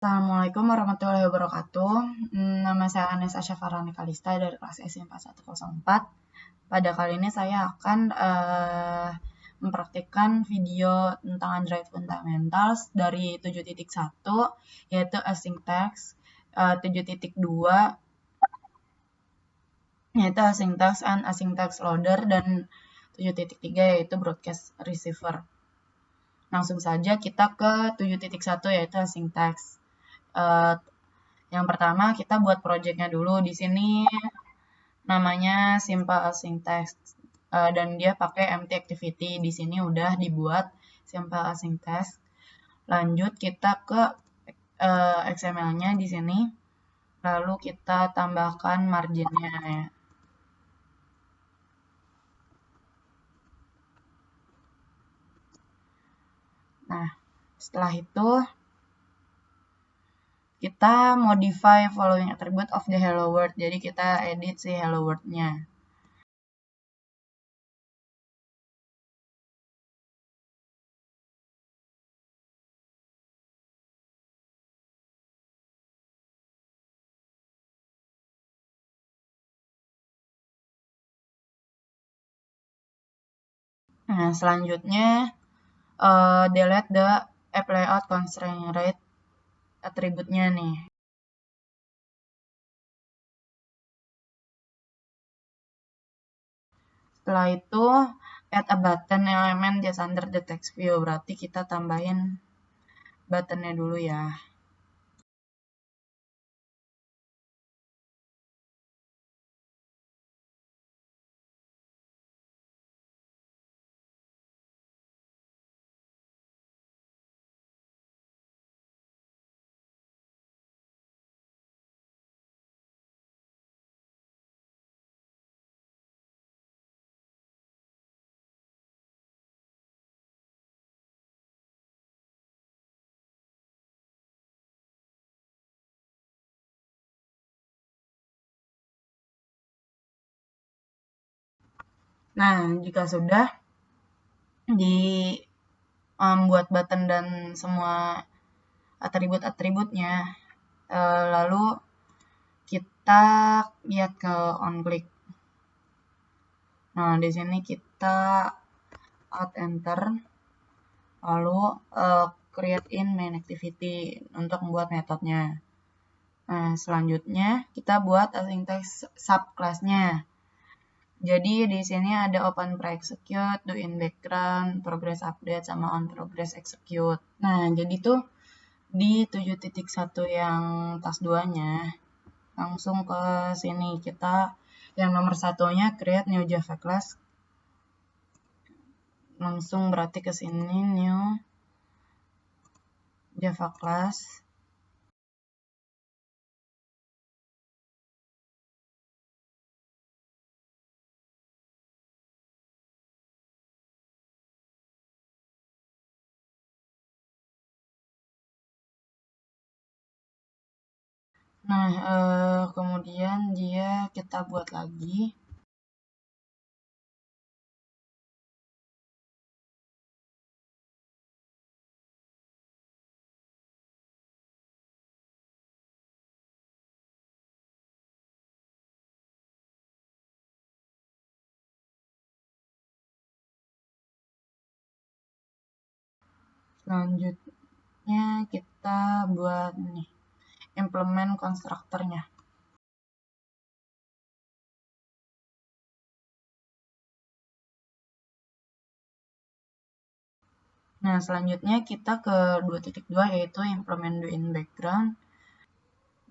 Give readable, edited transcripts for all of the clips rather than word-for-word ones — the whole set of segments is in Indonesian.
Assalamualaikum warahmatullahi wabarakatuh. Nama saya Anes Asyafarani Kalista dari kelas SMP 104. Pada kali ini saya akan mempraktikkan video tentang Android Fundamentals dari 7.1, yaitu Async Text, 7.2, yaitu Async Text and Async Text Loader, dan 7.3 yaitu Broadcast Receiver. Langsung saja kita ke 7.1 yaitu Async Text. Yang pertama kita buat projectnya dulu. Di sini namanya Simple Async Text dan dia pakai empty activity. Di sini udah dibuat Simple Async Text. Lanjut kita ke XML-nya di sini. Lalu kita tambahkan marginnya ya. Nah, setelah itu kita modify following attribute of the hello world. Jadi kita edit si hello world-nya. Nah, selanjutnya delete the app layout constraint rate atributnya nih. Setelah itu add a button element just under the text view, berarti kita tambahin buttonnya dulu ya. Nah, jika sudah buat button dan semua atribut-atributnya, lalu kita lihat ke onClick. Nah, di sini kita Alt Enter, lalu create in main activity untuk membuat metodenya. Nah, selanjutnya kita buat async text subclass-nya. Jadi di sini ada open pre-execute, do in background, progress update, sama on progress execute. Nah, jadi tuh di 7.1 yang task 2-nya langsung ke sini. Kita yang nomor satunya create new Java class. Langsung berarti ke sini new Java class. Nah, kemudian kita buat lagi. Selanjutnya kita buat nih implement konstruktornya. Nah, selanjutnya kita ke 2.2 yaitu implement do in background.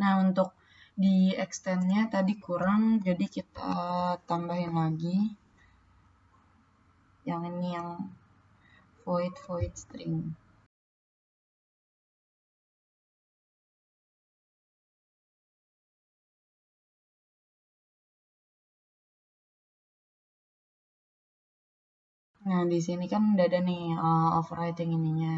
Nah, untuk di extend-nya tadi kurang, jadi kita tambahin lagi. Yang ini yang void string. Nah, di sini kan udah ada nih overwriting ininya.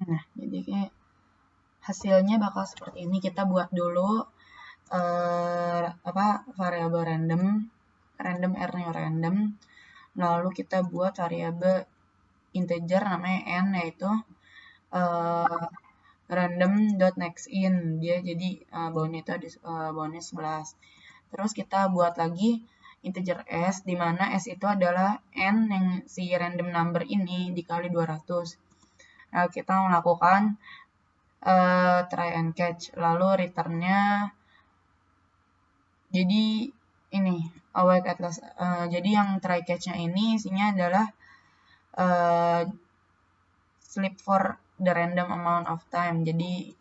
Nah, jadi kayak hasilnya bakal seperti ini. Kita buat dulu variabel random R-nya random. Lalu kita buat variabel integer namanya n, yaitu random.nextIn. Dia jadi boundnya itu ada boundnya 11. Terus kita buat lagi integer s, di mana s itu adalah n yang si random number ini dikali 200. Nah, kita melakukan try and catch, lalu returnnya jadi ini awake at last. Jadi yang try catch-nya ini isinya adalah sleep for the random amount of time. Jadi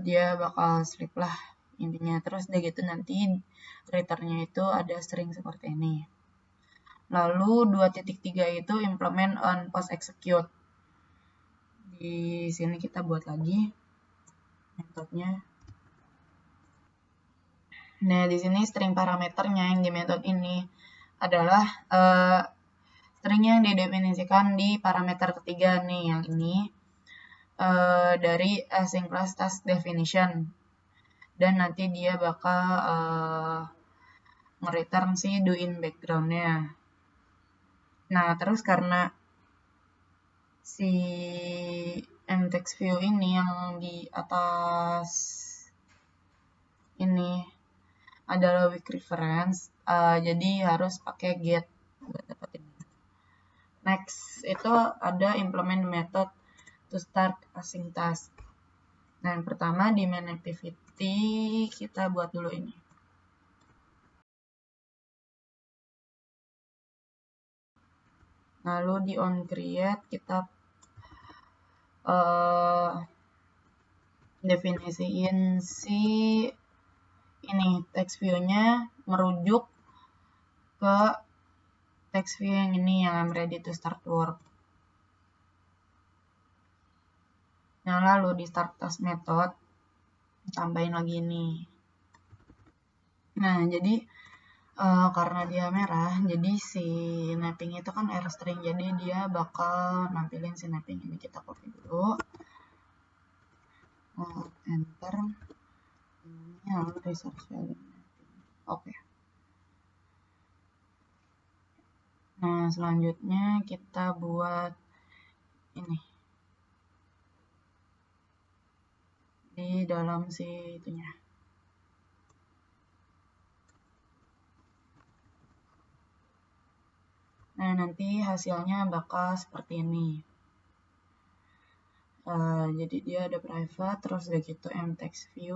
dia bakal sleep lah intinya. Terus udah gitu nanti returnnya itu ada string seperti ini. Lalu 2.3 itu implement on post execute. Di sini kita buat lagi metodenya. Nah, di sini string parameternya yang di metode ini adalah string yang didefinisikan di parameter ketiga nih, yang ini dari async class task definition. Dan nanti dia bakal nge-return si doin background-nya. Nah, terus karena si mTextView ini yang di atas ini adalah weak reference, jadi harus pakai get buat dapetin. Next itu ada implement method to start async task. Nah, yang pertama di main activity kita buat dulu ini. Lalu di on create kita definisiin si ini text view-nya merujuk ke text view yang ini yang I'm ready to start work. Nah, lalu di start task method tambahin lagi ini. Nah, jadi karena dia merah, jadi si mapping itu kan error string, jadi dia bakal nampilin si mapping ini. Kita copy dulu, enter ini, lalu resource value mapping. Oke. Nah, selanjutnya kita buat ini di dalam si itunya. Nah, nanti hasilnya bakal seperti ini. Jadi dia ada private, terus udah gitu mTextView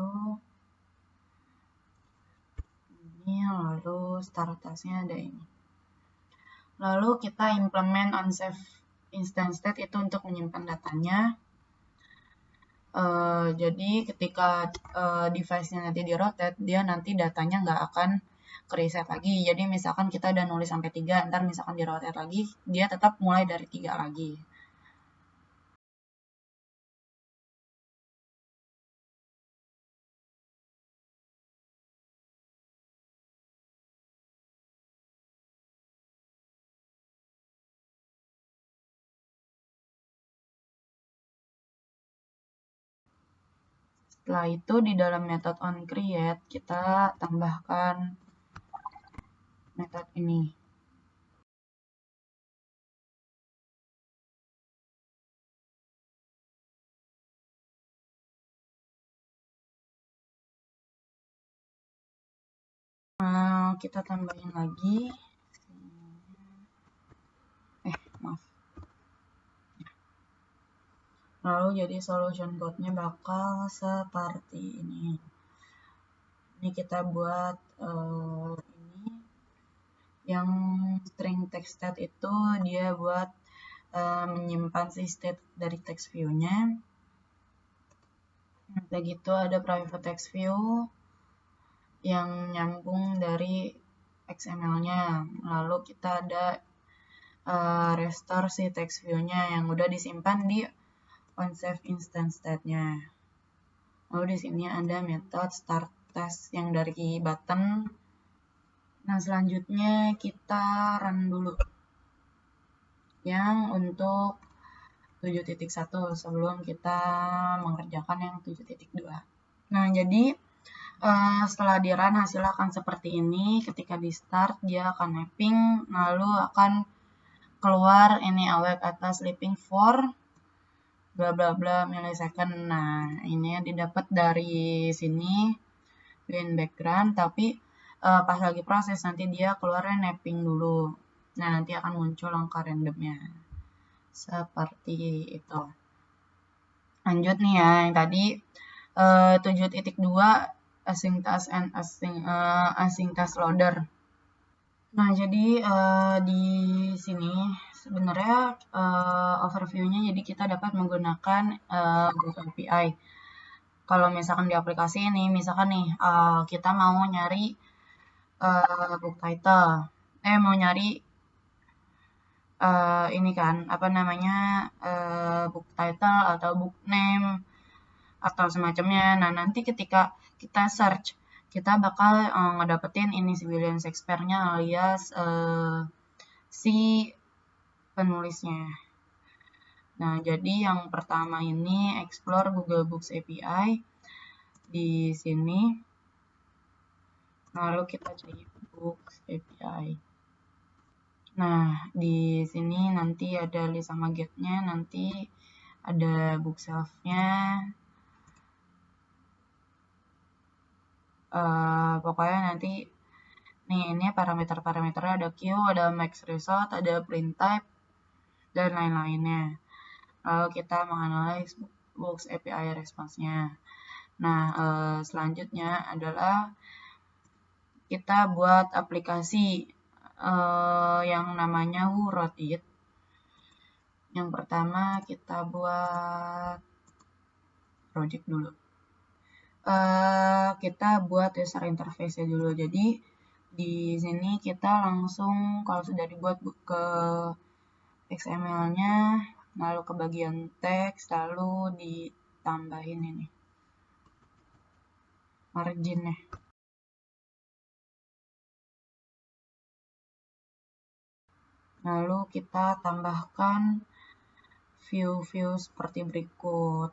ini, lalu start task-nya ada ini. Lalu kita implement onSave instance state itu untuk menyimpan datanya. Jadi ketika device-nya nanti di rotate, dia nanti datanya nggak akan ke-reset lagi. Jadi misalkan kita udah nulis sampai 3, ntar misalkan di rotate lagi, dia tetap mulai dari 3 lagi. Setelah itu di dalam method onCreate kita tambahkan metode ini. Kita tambahin lagi. Maaf. Lalu jadi solution code-nya bakal seperti ini. Ini kita buat ini yang string text state itu dia buat menyimpan si state dari text view-nya. Udah gitu ada private text view yang nyambung dari XML-nya. Lalu kita ada restore si text view-nya yang udah disimpan di onSave instance state-nya. Lalu di sini ada method start task yang dari button. Nah, selanjutnya kita run dulu. yang untuk 7.1 sebelum kita mengerjakan yang 7.2. Nah, jadi setelah di run hasilnya akan seperti ini. Ketika di start dia akan mapping, lalu akan keluar ini awake atau sleeping for bla bla bla millisecond. Nah, ini didapat dari sini green background, tapi pas lagi proses nanti dia keluarnya mapping dulu. Nah, nanti akan muncul angka randomnya seperti itu. Lanjut nih ya, yang tadi 7.2 async task and async task loader. Nah, jadi di sini sebenarnya overview-nya jadi kita dapat menggunakan Google API. Kalau misalkan di aplikasi ini, misalkan nih kita mau nyari book title, mau nyari ini kan apa namanya book title atau book name atau semacamnya. Nah, nanti ketika kita search, kita bakal ngedapetin ini si William Shakespeare-nya alias si penulisnya. Nah, jadi yang pertama ini explore Google Books API di sini. Lalu kita cari Books API. Nah, di sini nanti ada list sama get-nya, nanti ada bookshelf-nya. Pokoknya nanti nih ini parameter-parameternya ada Q, ada max result, ada print type, dan lain-lainnya. Lalu kita menganalisis Books API response-nya. Nah, selanjutnya adalah kita buat aplikasi yang namanya Who Wrote It. Yang pertama kita buat project dulu. Kita buat user interface-nya dulu. Jadi di sini kita langsung kalau sudah dibuat ke XML-nya, lalu ke bagian teks, lalu ditambahin ini margin-nya. Lalu kita tambahkan view-view seperti berikut.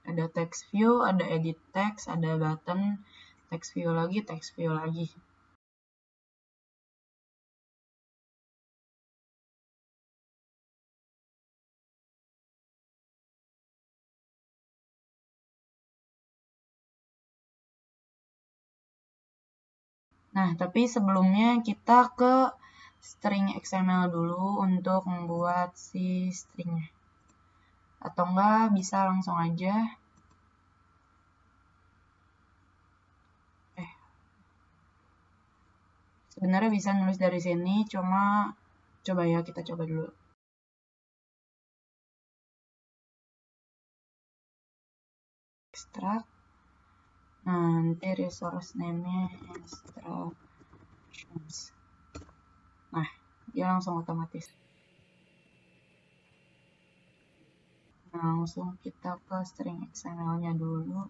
Ada text view, ada edit text, ada button, text view lagi, text view lagi. Nah, tapi sebelumnya kita ke string XML dulu untuk membuat si stringnya. Atau enggak, bisa langsung aja. Sebenarnya bisa nulis dari sini, cuma coba ya, kita coba dulu. Extract. Nanti resource name-nya instructions. Nah, dia langsung otomatis. Nah, langsung kita ke string XML-nya dulu.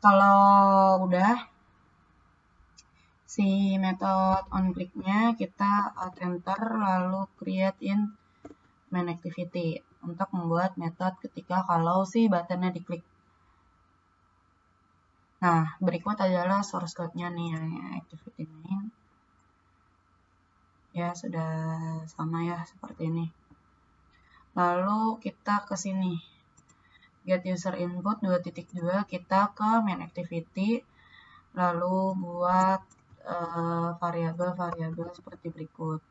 Kalau udah, si method onClick-nya kita alt enter lalu create in main activity untuk membuat method ketika kalau si buttonnya diklik. Nah, berikut adalah source code-nya nih, yang activity main. Ya, sudah sama ya, seperti ini. Lalu kita ke sini. Get user input 2.2, kita ke main activity, lalu buat variabel-variabel seperti berikut.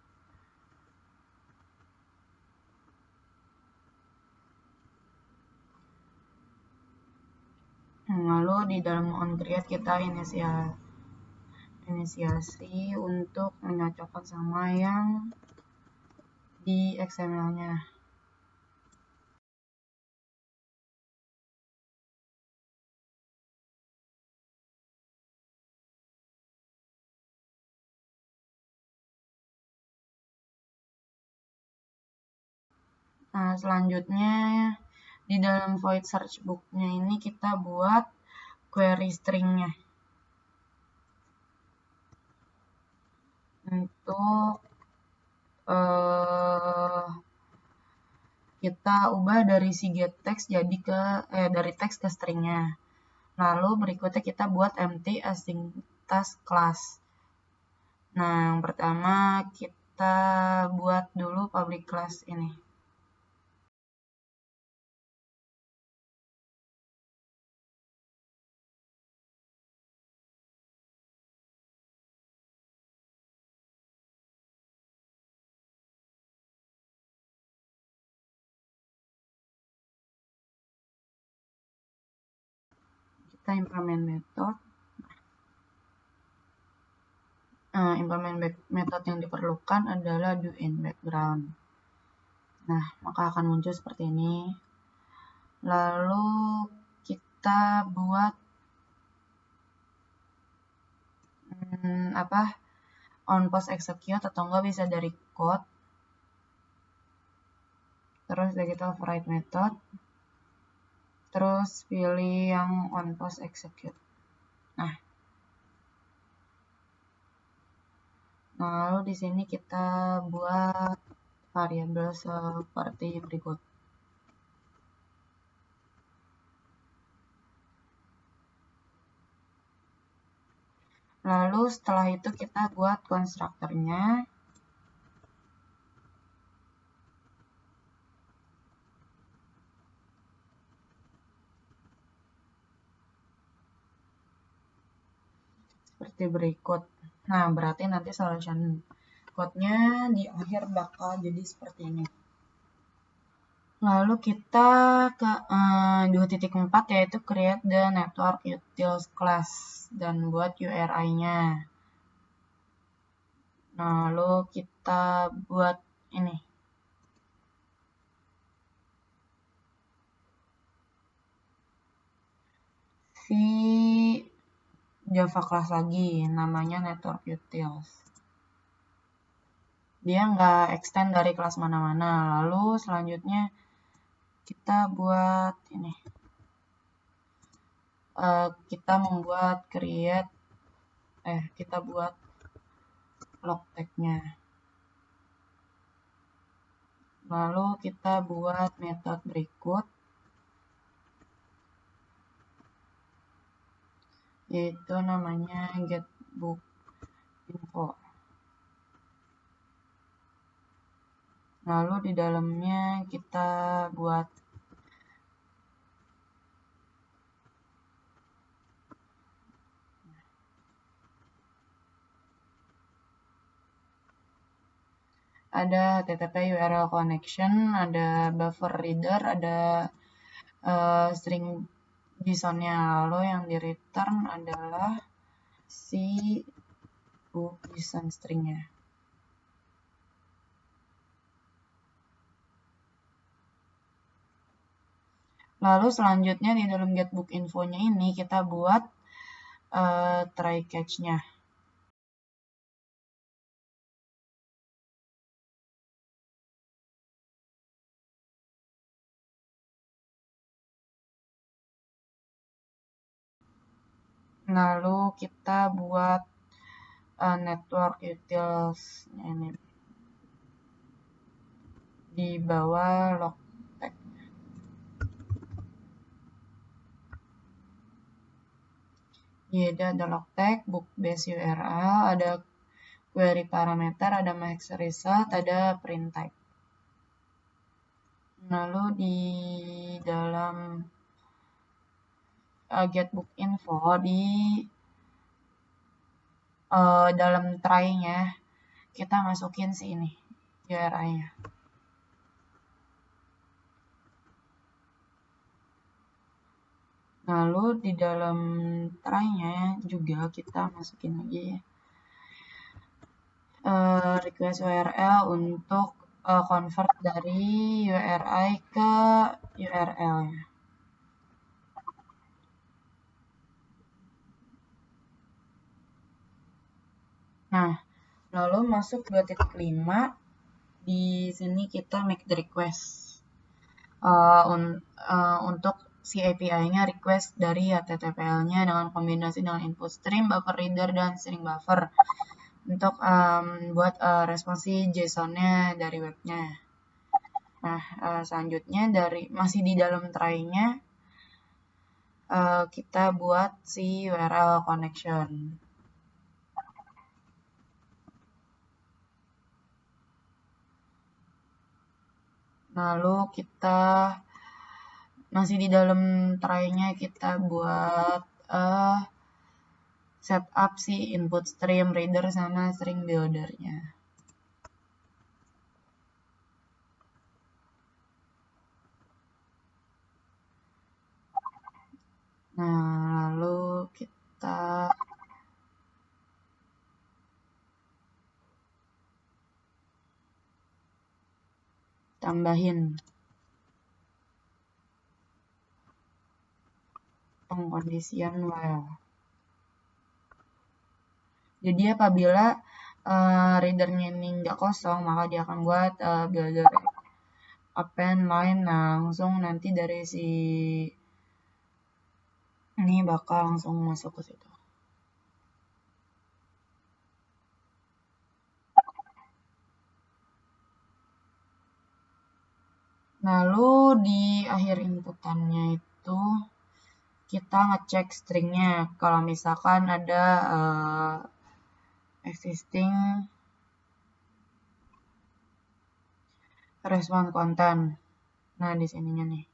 Lalu di dalam onCreate kita inisiasi untuk menyocokkan sama yang di XML-nya. Nah, selanjutnya di dalam void search book-nya ini kita buat query string-nya. Untuk kita ubah dari si getText jadi dari teks ke string-nya. Lalu berikutnya kita buat empty async task class. Nah, yang pertama kita buat dulu public class ini. Kita implement method. Implement method yang diperlukan adalah do in background. Nah, maka akan muncul seperti ini. Lalu kita buat on post execute atau enggak bisa dari code. Terus dari kita override method. Terus pilih yang on post execute. Nah, lalu di sini kita buat variabel seperti berikut. Lalu setelah itu kita buat konstruktornya. Seperti berikut. Nah, berarti nanti solution code-nya di akhir bakal jadi seperti ini. Lalu kita ke 2.4 yaitu create the network utils class dan buat URI-nya. Nah, lalu kita buat ini. Si Java class lagi, namanya network utils. Dia nggak extend dari kelas mana-mana. Lalu selanjutnya kita buat ini. Kita membuat kita buat log tag-nya. Lalu kita buat metode berikut, yaitu namanya getBookInfo. Lalu di dalamnya kita buat ada HTTP URL connection, ada buffer reader, ada string JSON-nya. Lalu yang di return adalah si book JSON string-nya. Lalu selanjutnya di dalam getBookInfo-nya ini kita buat try catch-nya. Lalu kita buat network utils ini di bawah log tag. Ini ada log tag, book base URL, ada query parameter, ada max result, ada print type. Lalu di dalam get book info di dalam try-nya kita masukin si ini URI-nya. Lalu di dalam try-nya juga kita masukin lagi request URL untuk convert dari URI ke URL-nya. Nah, lalu masuk 2.5, di sini kita make the request untuk si API-nya request dari HTTPL-nya dengan kombinasi dengan input stream, buffer reader, dan string buffer untuk buat responsi JSON-nya dari webnya. Nah, selanjutnya masih di dalam try-nya kita buat si URL connection. Lalu kita masih di dalam try-nya kita buat setup si input stream reader sama string builder-nya. Nah, lalu kita tambahin pengkondisian while. Jadi apabila readernya ini nggak kosong, maka dia akan buat builder append line. Nah, langsung nanti dari si ini bakal langsung masuk ke situ. Lalu di akhir inputannya itu kita ngecek stringnya. Kalau misalkan ada existing response content. Nah, di sininya nih.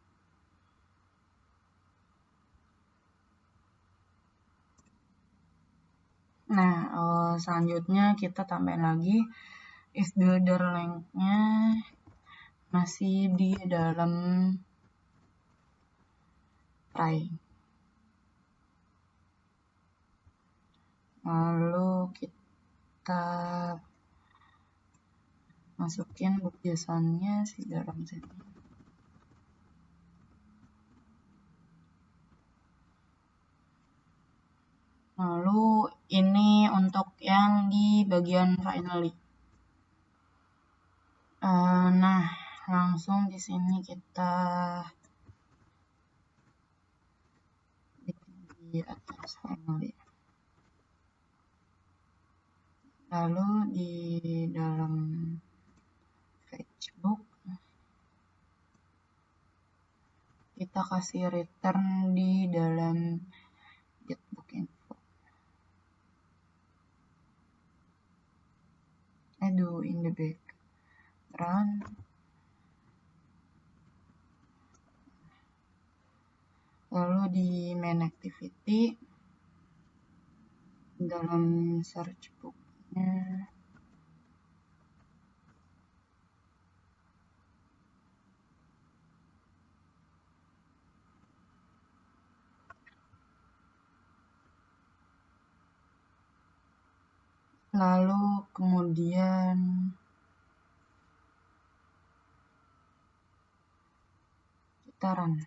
Nah, selanjutnya kita tambahin lagi if builder length-nya masih di dalam try. Lalu kita masukin book JSON-nya di dalam sini. Lalu ini untuk yang di bagian finally. Nah, langsung di sini kita di atas finally. Lalu di dalam fetchbook kita kasih return di dalam getbook info. Do in the background. Lalu di main activity dalam search book-nya lalu kemudian kita run.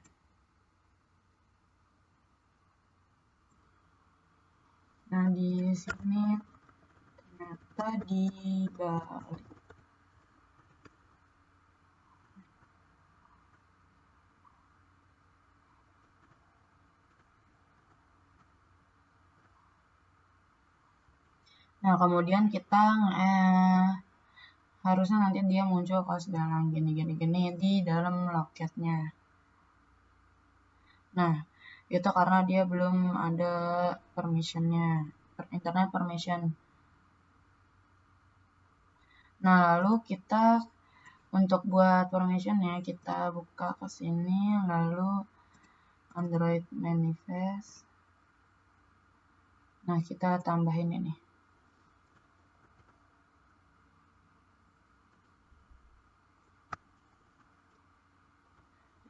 Nah, di sini ternyata dibalik. Nah, kemudian kita harusnya nanti dia muncul kalau sedang gini di dalam loketnya. Nah, itu karena dia belum ada permissionnya, internet permission. Nah, lalu kita untuk buat permissionnya kita buka ke sini, lalu Android manifest. Nah, kita tambahin ini.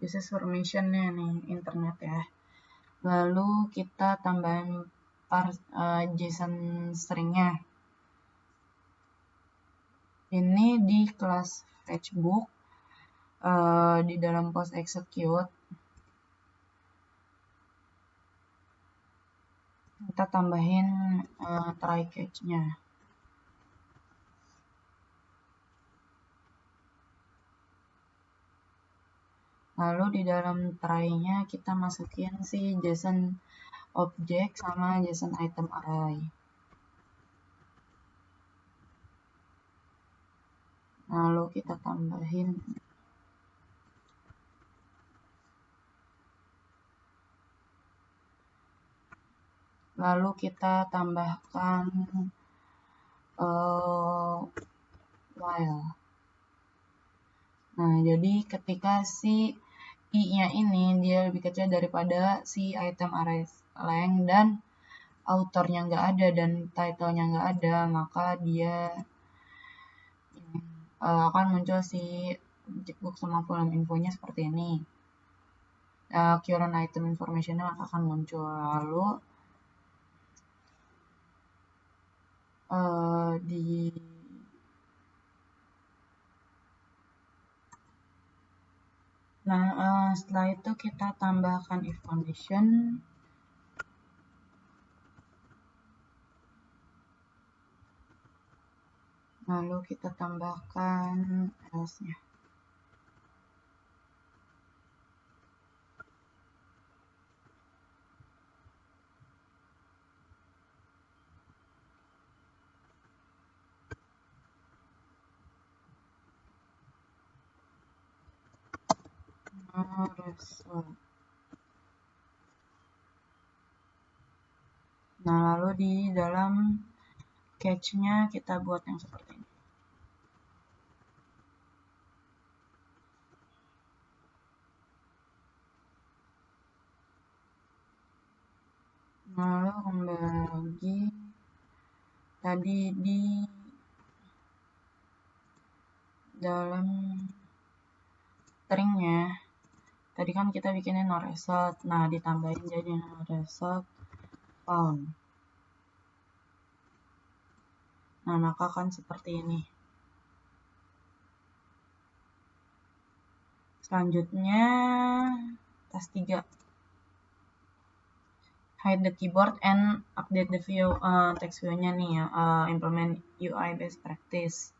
Uses permissionnya nih, internet ya. Lalu kita tambahin JSON stringnya. Ini di kelas fetchbook di dalam post execute kita tambahin try catch-nya. Lalu di dalam try-nya kita masukin si JSON object sama JSON item array. Lalu kita tambahin tambahkan while. Nah, jadi ketika si i-nya ini dia lebih kecil daripada si item array length dan autornya nggak ada dan title-nya nggak ada, maka dia akan muncul si object book sama volume infonya seperti ini. Current item information-nya akan muncul. Lalu setelah itu kita tambahkan if condition. Lalu kita tambahkan else-nya. Nah, lalu di dalam catch-nya kita buat yang seperti ini. Lalu kembali lagi tadi di dalam stringnya tadi kan kita bikinin no result. Nah, ditambahin jadi no result found. Nah, maka kan seperti ini. Selanjutnya task 3. Hide the keyboard and update the view, text view-nya nih ya, implement UI best practice.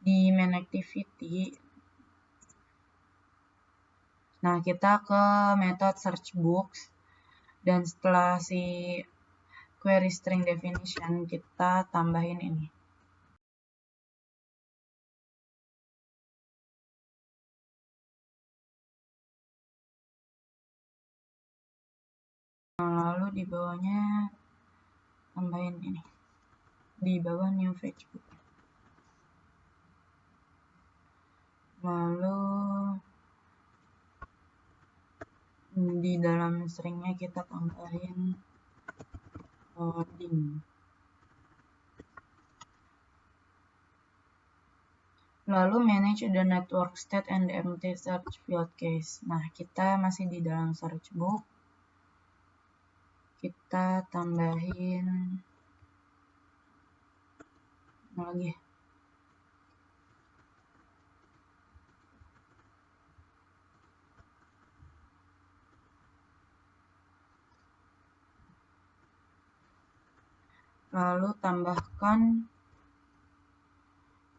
Di main activity, nah kita ke method search books, dan setelah si query string definition kita tambahin ini. Lalu di bawahnya tambahin ini, di bawah new fetchbook. Lalu di dalam stringnya kita tambahin loading. Lalu manage the network state and the empty search field case. Nah, kita masih di dalam search book. Kita tambahin lagi. Lalu tambahkan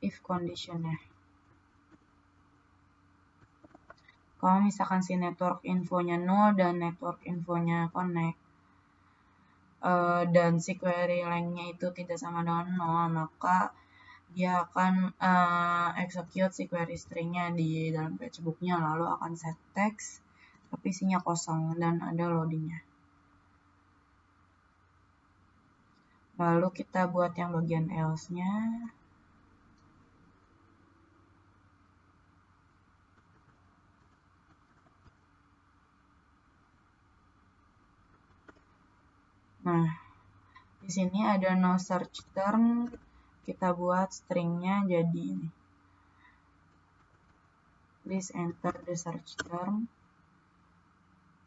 if condition-nya. Kalau misalkan si network infonya 0 dan network infonya connect, dan si query length-nya itu tidak sama dengan 0, maka dia akan execute si query string-nya di dalam fetchbook-nya, lalu akan set text, tapi isinya kosong dan ada loading-nya. Lalu kita buat yang bagian else-nya. Nah, di sini ada no search term, kita buat stringnya jadi ini. Please enter the search term.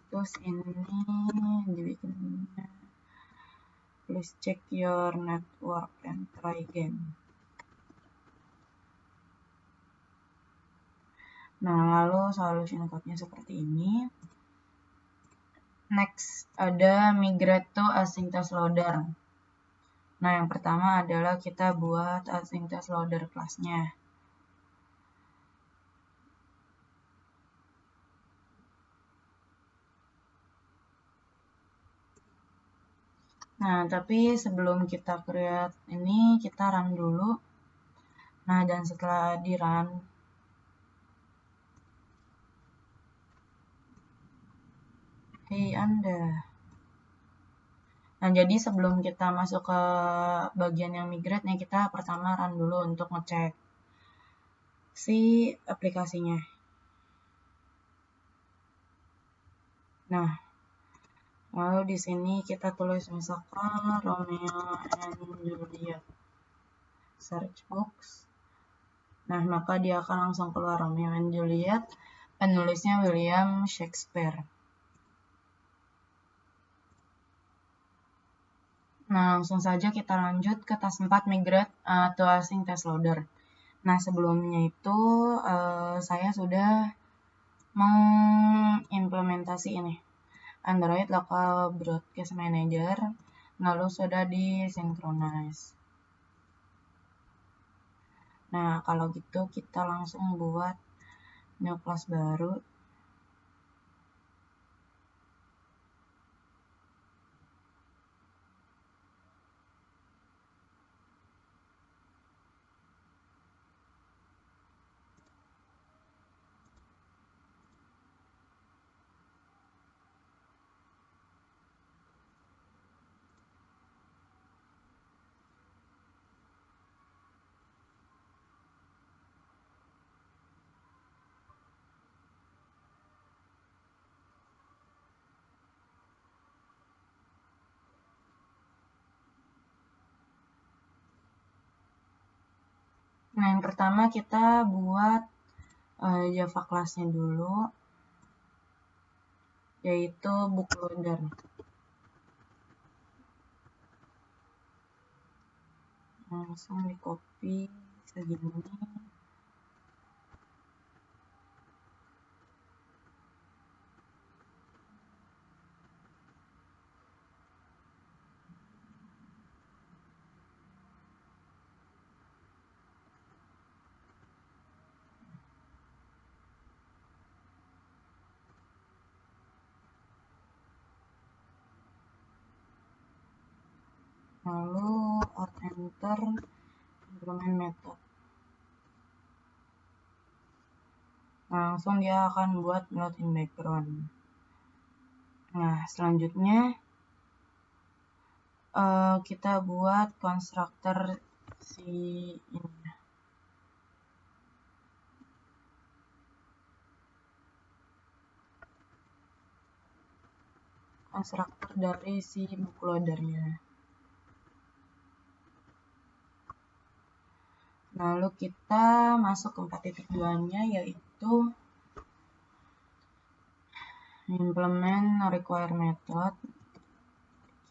Terus ini dibikinnya. Please check your network and try again. Nah, lalu solution code-nya seperti ini. Next, ada migrate to async loader. Nah, yang pertama adalah kita buat async loader kelasnya. Nah, tapi sebelum kita create ini, kita run dulu. Nah, dan setelah di run, hey Anda. Nah, jadi sebelum kita masuk ke bagian yang migrate nih, kita pertama run dulu untuk ngecek si aplikasinya. Nah, lalu di sini kita tulis misalkan Romeo and Juliet search box. Nah, maka dia akan langsung keluar Romeo and Juliet, penulisnya William Shakespeare. Nah, langsung saja kita lanjut ke task 4 migrate to async loader. Nah, sebelumnya itu saya sudah mengimplementasi ini Android Local Broadcast Manager, lalu sudah disynchronize. Nah, kalau gitu kita langsung buat new class baru. Nah, yang pertama kita buat Java class-nya dulu, yaitu bookloader. Langsung di copy segini. Lalu alt enter implement method. Langsung dia akan buat load in background. Nah, selanjutnya kita buat constructor si ini. Constructor dari si bookloader-nya. Lalu kita masuk ke 4.2-nya, yaitu implement require method.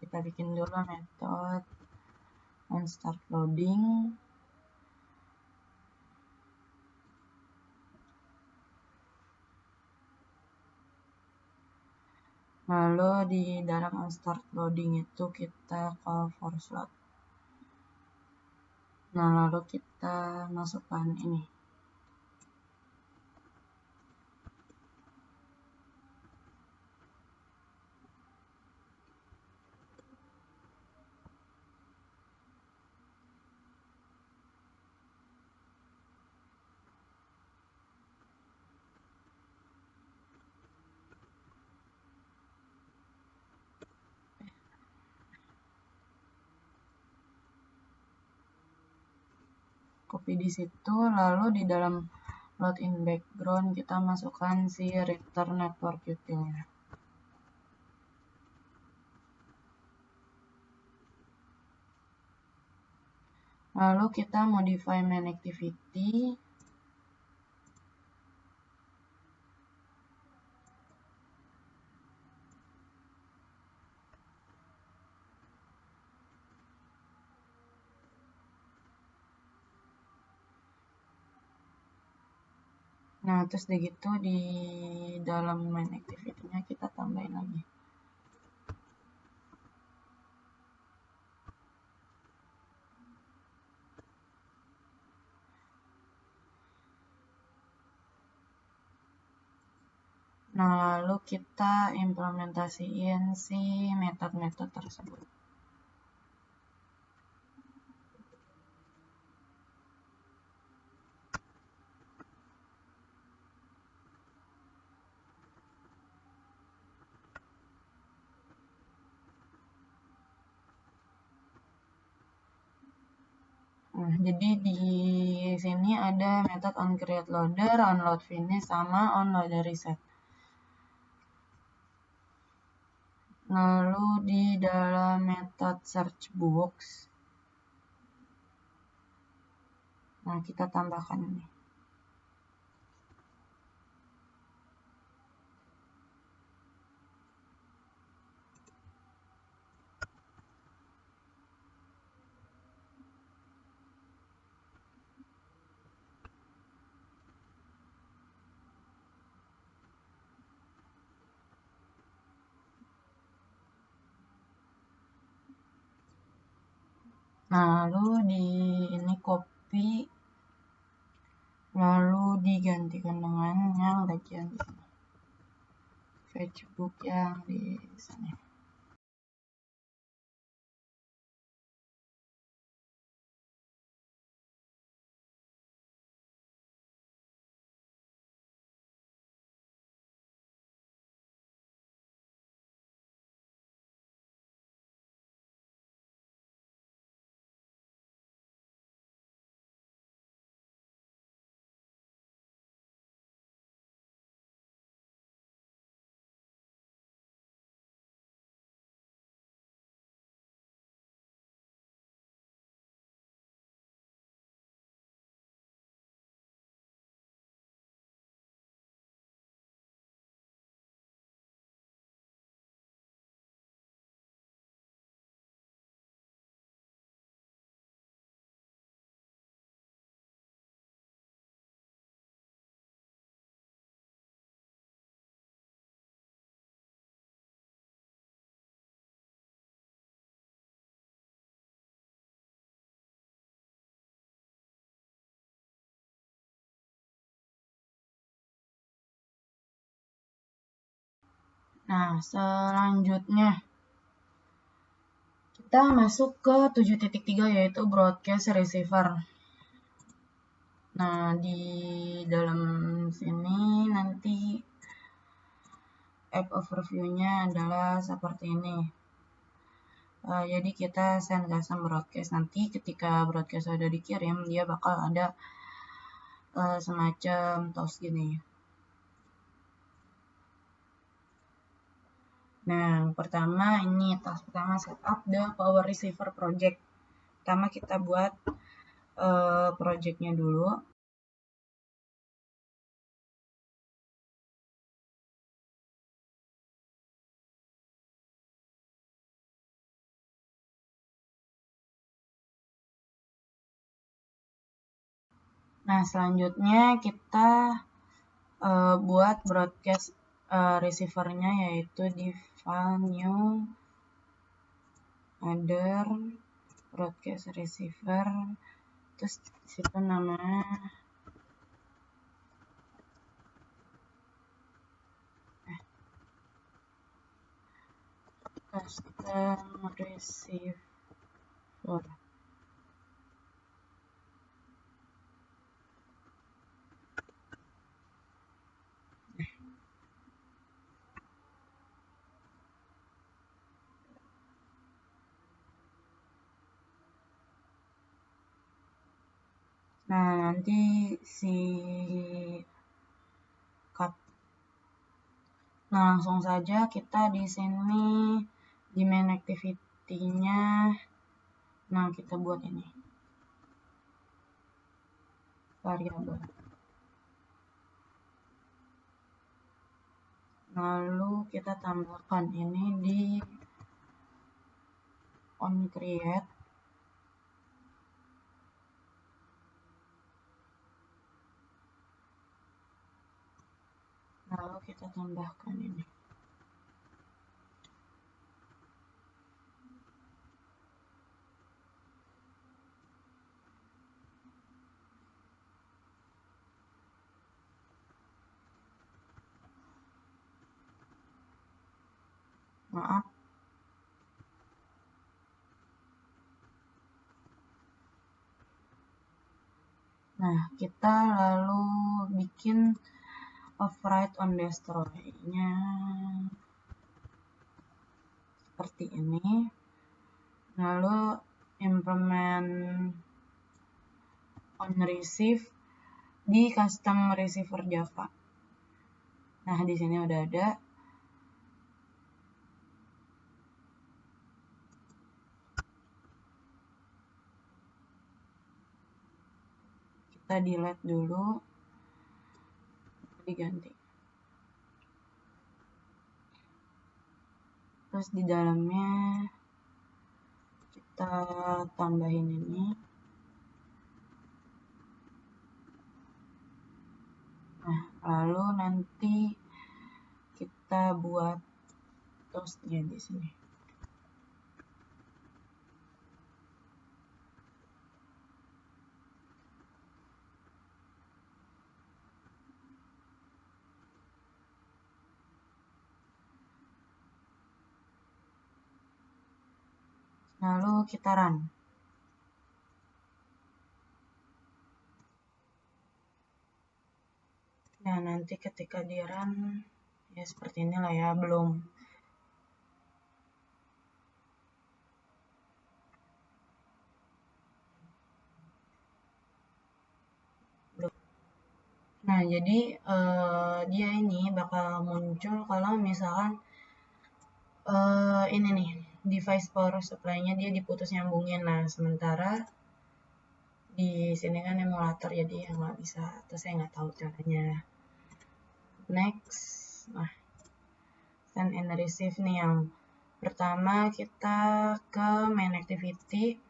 Kita bikin dulu method on start loading. Lalu di dalam on start loading itu kita call for slot. Nah, lalu kita masukkan ini. copy di situ, lalu di dalam load in background kita masukkan si return network utilnya. Lalu kita modify main activity. Nah, terus begitu di dalam main activity-nya kita tambahin lagi. Nah, lalu kita implementasiin si metode-metode tersebut. Nah, jadi di sini ada metode onCreateLoader, onLoadFinish, sama onLoaderReset. Lalu di dalam metode searchBox, nah kita tambahkan ini. Nah, lalu di ini copy, lalu digantikan dengan yang bagian di sini. Fetchbook yang di sini. Nah, selanjutnya kita masuk ke 7.3 yaitu broadcast receiver. Nah, di dalam sini nanti app overview-nya adalah seperti ini. Jadi kita send custom broadcast. Nanti ketika broadcast sudah dikirim, dia bakal ada semacam toast gini. Nah, pertama ini task pertama setup the power receiver project. Pertama kita buat projectnya dulu. Nah, selanjutnya kita buat broadcast receiver-nya yaitu di file new other broadcast receiver, terus disitu namanya custom receiver. Nah, nanti si cut. Nah, langsung saja kita di sini di main activity-nya. Nah, kita buat ini variabel. Lalu kita tambahkan ini di onCreate. Lalu kita tambahkan ini. Maaf. Nah, kita lalu bikin override on destroy-nya seperti ini. Lalu implement on receive di custom receiver Java. Nah, di sini udah ada. Kita delete dulu, diganti. Terus di dalamnya kita tambahin ini. Nah, lalu nanti kita buat toastnya di sini. Lalu kita run. Nah, nanti ketika di run, ya seperti inilah ya, belum. Nah, jadi dia ini bakal muncul kalau misalkan ini nih, device power supply-nya dia diputus nyambungin. Nah, sementara di sini kan emulator, jadi ya nggak bisa, atau saya nggak tahu caranya. Next, nah, send and receive nih yang pertama kita ke main activity,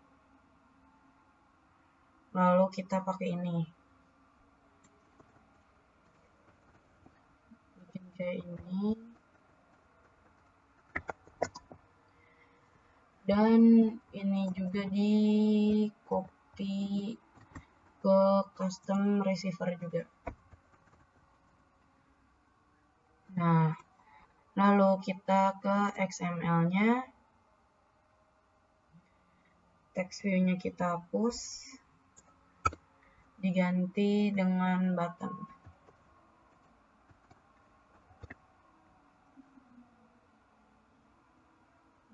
lalu kita pakai ini, bikin kayak ini, dan ini juga di copy ke custom receiver juga. Nah, lalu kita ke XML-nya, text view-nya kita hapus, diganti dengan button.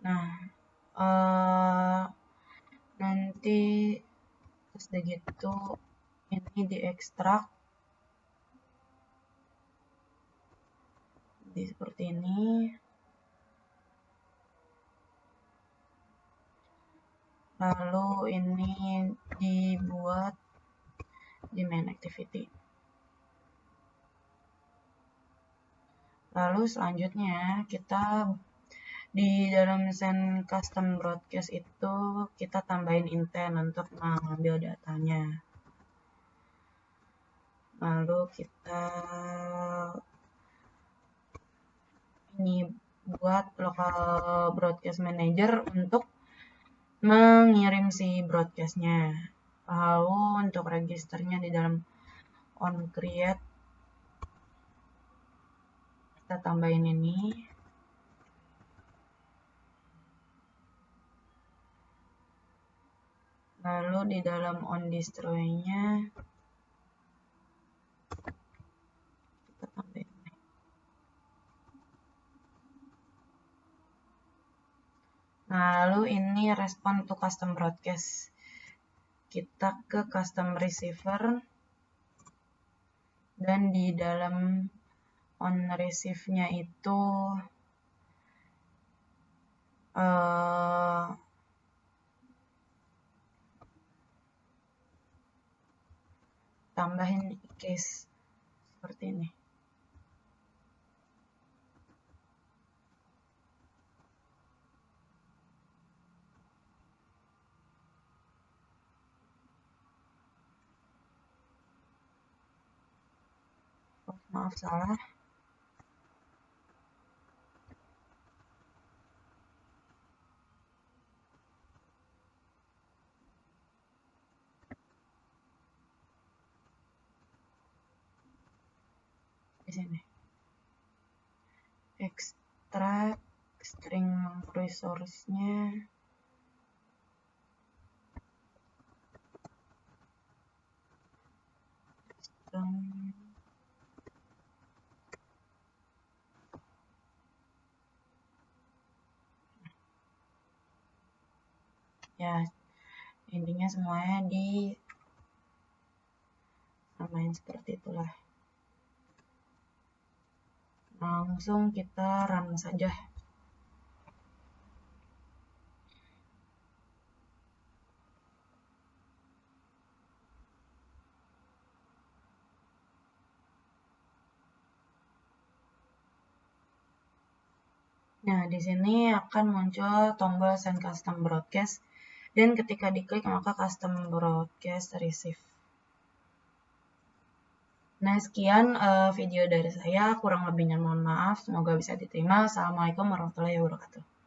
Nah, nanti terus udah gitu ini diekstrak di seperti ini. Lalu ini dibuat di main activity. Lalu selanjutnya kita di dalam send custom broadcast itu kita tambahin intent untuk mengambil datanya. Lalu kita ini buat local broadcast manager untuk mengirim si broadcastnya. Lalu untuk registernya di dalam onCreate kita tambahin ini. Lalu di dalam onDestroy-nya kita tambahin ini. Nah, lalu ini respond to custom broadcast. kita ke custom receiver, dan di dalam on receive-nya itu tambahin case seperti ini. Oh, maaf, salah. Di sini. Extract string resource-nya. Ya, intinya semuanya disamain seperti itulah. Langsung kita run saja. Nah, di sini akan muncul tombol Send Custom Broadcast, dan ketika diklik maka Custom Broadcast Receive. Nah, sekian video dari saya. Kurang lebihnya mohon maaf. Semoga bisa diterima. Assalamualaikum warahmatullahi wabarakatuh.